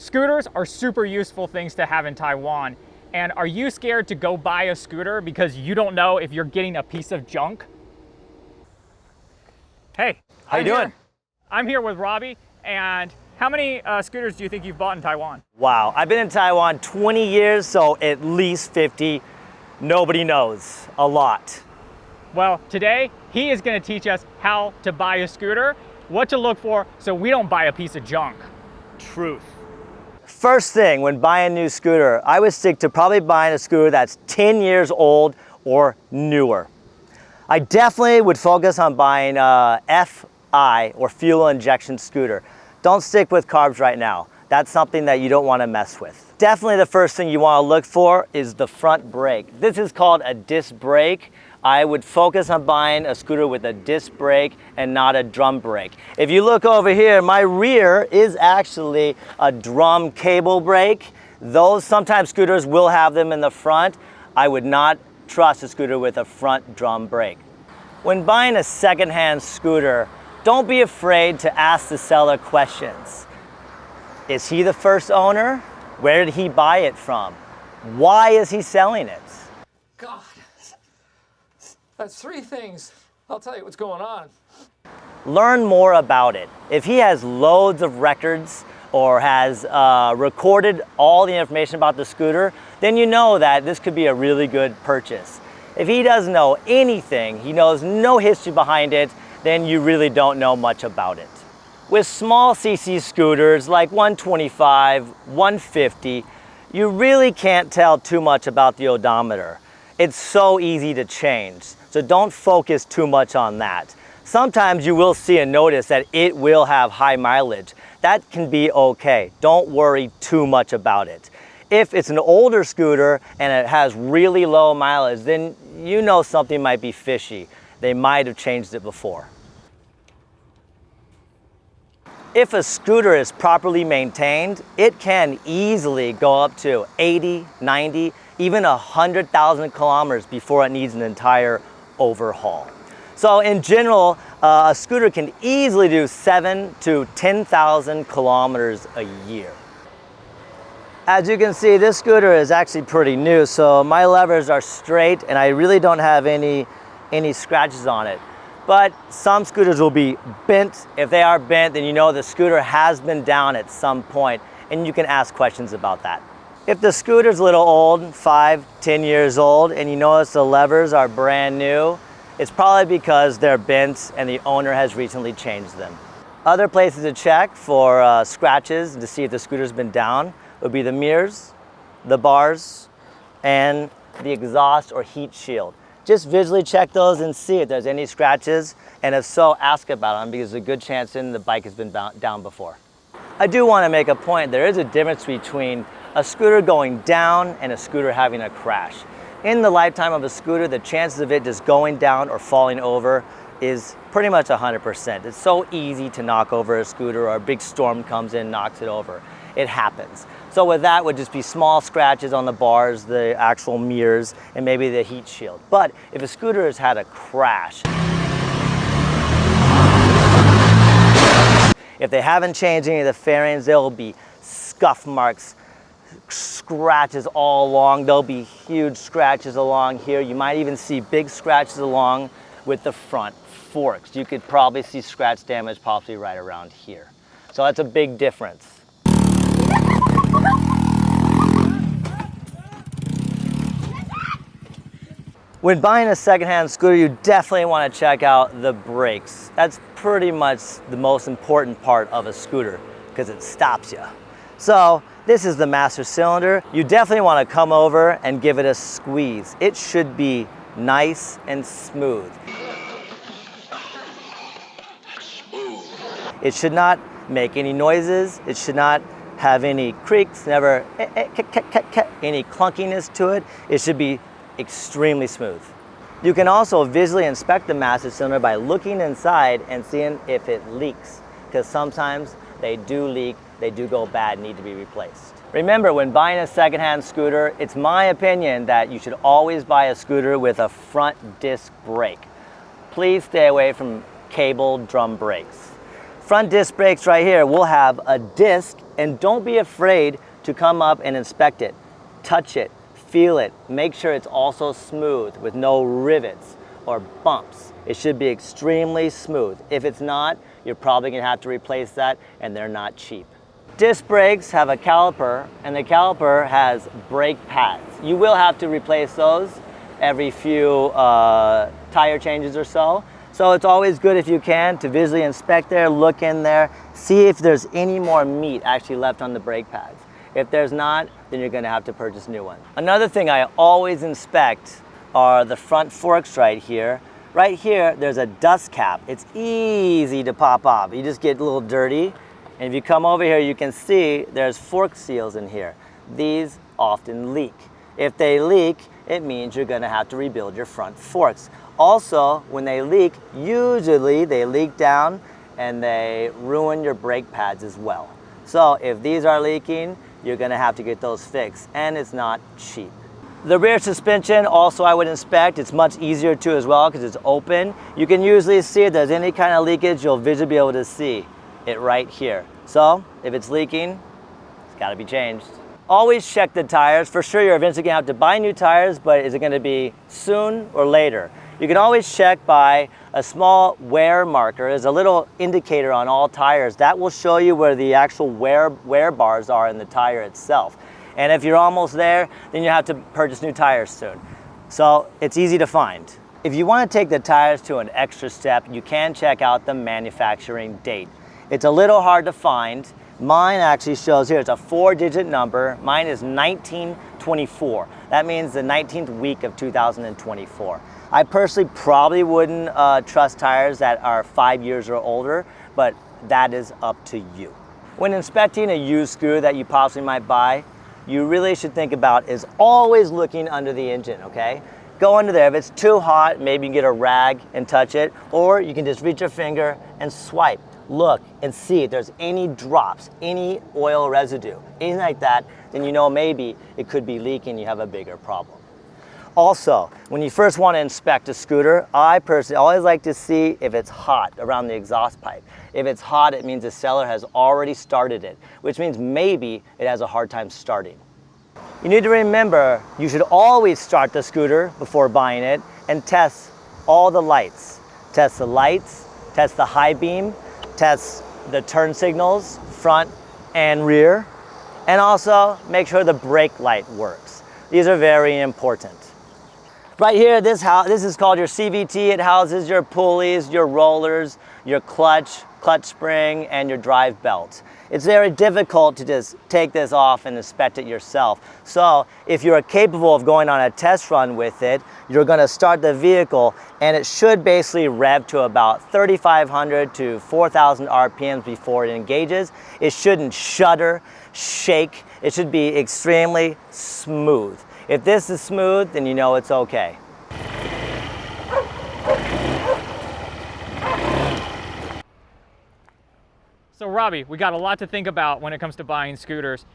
Scooters are super useful things to have in Taiwan. And are you scared to go buy a scooter because you don't know if you're getting a piece of junk? Hey, how you doing? I'm here with Robbie, and how many scooters do you think you've bought in Taiwan? Wow, I've been in Taiwan 20 years, so at least 50. Nobody knows. A lot. Well, today he is going to teach us how to buy a scooter, what to look for so we don't buy a piece of junk. Truth. First thing, when buying a new scooter, I would stick to probably buying a scooter that's 10 years old or newer. I definitely would focus on buying a FI or fuel injection scooter. Don't stick with carbs right now. That's something that you don't want to mess with. Definitely the first thing you want to look for is the front brake. This is called a disc brake. I would focus on buying a scooter with a disc brake and not a drum brake. If you look over here, my rear is actually a drum cable brake. Those sometimes scooters will have them in the front. I would not trust a scooter with a front drum brake. When buying a secondhand scooter, don't be afraid to ask the seller questions. Is he the first owner? Where did he buy it from? Why is he selling it? God, that's three things. I'll tell you what's going on. Learn more about it. If he has loads of records or has recorded all the information about the scooter, then you know that this could be a really good purchase. If he doesn't know anything, he knows no history behind it, then you really don't know much about it. With small CC scooters like 125, 150, you really can't tell too much about the odometer. It's so easy to change, so don't focus too much on that. Sometimes you will see and notice that it will have high mileage. That can be okay. Don't worry too much about it. If it's an older scooter and it has really low mileage, then you know something might be fishy. They might have changed it before. If a scooter is properly maintained, it can easily go up to 80, 90, even 100,000 kilometers before it needs an entire overhaul. So in general, a scooter can easily do 7 to 10,000 kilometers a year. As you can see, this scooter is actually pretty new, so my levers are straight and I really don't have any scratches on it. But some scooters will be bent. If they are bent, then you know the scooter has been down at some point, and you can ask questions about that. If the scooter's a little old, 5, 10 years old, and you notice the levers are brand new, it's probably because they're bent and the owner has recently changed them. Other places to check for scratches to see if the scooter's been down would be the mirrors, the bars, and the exhaust or heat shield. Just visually check those and see if there's any scratches, and if so, ask about them because there's a good chance the bike has been down before. I do want to make a point. There is a difference between a scooter going down and a scooter having a crash. In the lifetime of a scooter, the chances of it just going down or falling over is pretty much 100%. It's so easy to knock over a scooter, or a big storm comes in, knocks it over. It happens. So with that would just be small scratches on the bars, the actual mirrors, and maybe the heat shield. But if a scooter has had a crash, if they haven't changed any of the fairings, there will be scuff marks, scratches all along. There'll be huge scratches along here. You might even see big scratches along with the front forks. You could probably see scratch damage possibly right around here. So that's a big difference. When buying a secondhand scooter, you definitely want to check out the brakes. That's pretty much the most important part of a scooter because it stops you. So this is the master cylinder. You definitely want to come over and give it a squeeze. It should be nice and smooth. It should not make any noises. It should not have any creaks, never any clunkiness to it. It should be extremely smooth. You can also visually inspect the master cylinder by looking inside and seeing if it leaks, because sometimes they do leak, they do go bad, need to be replaced. Remember, when buying a secondhand scooter, it's my opinion that you should always buy a scooter with a front disc brake. Please stay away from cable drum brakes. front disc brakes right here will have a disc, and don't be afraid to come up and inspect it. Touch it, feel it, make sure it's also smooth with no rivets or bumps. It should be extremely smooth. If it's not, you're probably gonna have to replace that, and they're not cheap. Disc brakes have a caliper, and the caliper has brake pads. You will have to replace those every few tire changes or so. So it's always good if you can to visually inspect there, look in there, see if there's any more meat actually left on the brake pads. If there's not, then you're gonna have to purchase new ones. Another thing I always inspect are the front forks right here. Right here, there's a dust cap. It's easy to pop off. You just get a little dirty. And if you come over here, you can see there's fork seals in here. These often leak. If they leak, it means you're gonna have to rebuild your front forks. Also, when they leak, usually they leak down and they ruin your brake pads as well. So if these are leaking, you're gonna have to get those fixed, and it's not cheap. The rear suspension also I would inspect. It's much easier to as well because it's open. You can usually see if there's any kind of leakage, you'll visually be able to see it right here. So if it's leaking, it's gotta be changed. Always check the tires. For sure, you're eventually gonna have to buy new tires, but is it gonna be soon or later? You can always check by a small wear marker. There's a little indicator on all tires. That will show you where the actual wear bars are in the tire itself. And if you're almost there, then you have to purchase new tires soon. So it's easy to find. If you wanna take the tires to an extra step, you can check out the manufacturing date. It's a little hard to find. Mine actually shows here, it's a 4-digit number. Mine is 1924. That means the 19th week of 2024. I personally probably wouldn't trust tires that are 5 years or older, but that is up to you. When inspecting a used scooter that you possibly might buy, you really should think about is always looking under the engine, okay? Go under there. If it's too hot, maybe you can get a rag and touch it, or you can just reach your finger and swipe. Look and see if there's any drops, any oil residue, anything like that, then you know maybe it could be leaking, you have a bigger problem. Also, when you first want to inspect a scooter, I personally always like to see if it's hot around the exhaust pipe. If it's hot, it means the seller has already started it, which means maybe it has a hard time starting. You need to remember, you should always start the scooter before buying it and test all the lights. Test the lights, test the high beam, test the turn signals, front and rear, and also make sure the brake light works. These are very important. Right here, this is called your CVT. It houses your pulleys, your rollers, your clutch spring, and your drive belt. It's very difficult to just take this off and inspect it yourself. So if you're capable of going on a test run with it, you're gonna start the vehicle and it should basically rev to about 3,500 to 4,000 RPMs before it engages. It shouldn't shudder, shake. It should be extremely smooth. If this is smooth, then you know it's okay. So Robbie, we got a lot to think about when it comes to buying scooters.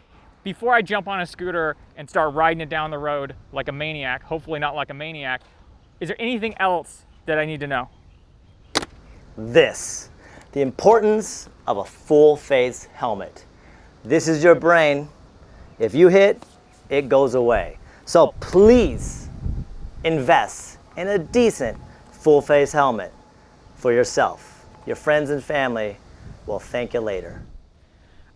Before I jump on a scooter and start riding it down the road like a maniac, hopefully not like a maniac, is there anything else that I need to know? The importance of a full face helmet. This is your brain. If you hit, it goes away. So please invest in a decent full face helmet for yourself. Your friends and family will thank you later.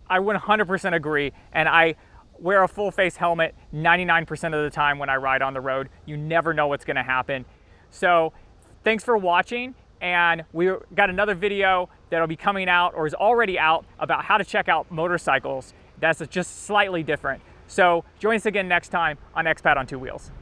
I 100% agree, and I wear a full face helmet 99% of the time when I ride on the road. You never know what's gonna happen. So thanks for watching, and we got another video that'll be coming out or is already out about how to check out motorcycles. That's just slightly different. So join us again next time on Expat on Two Wheels.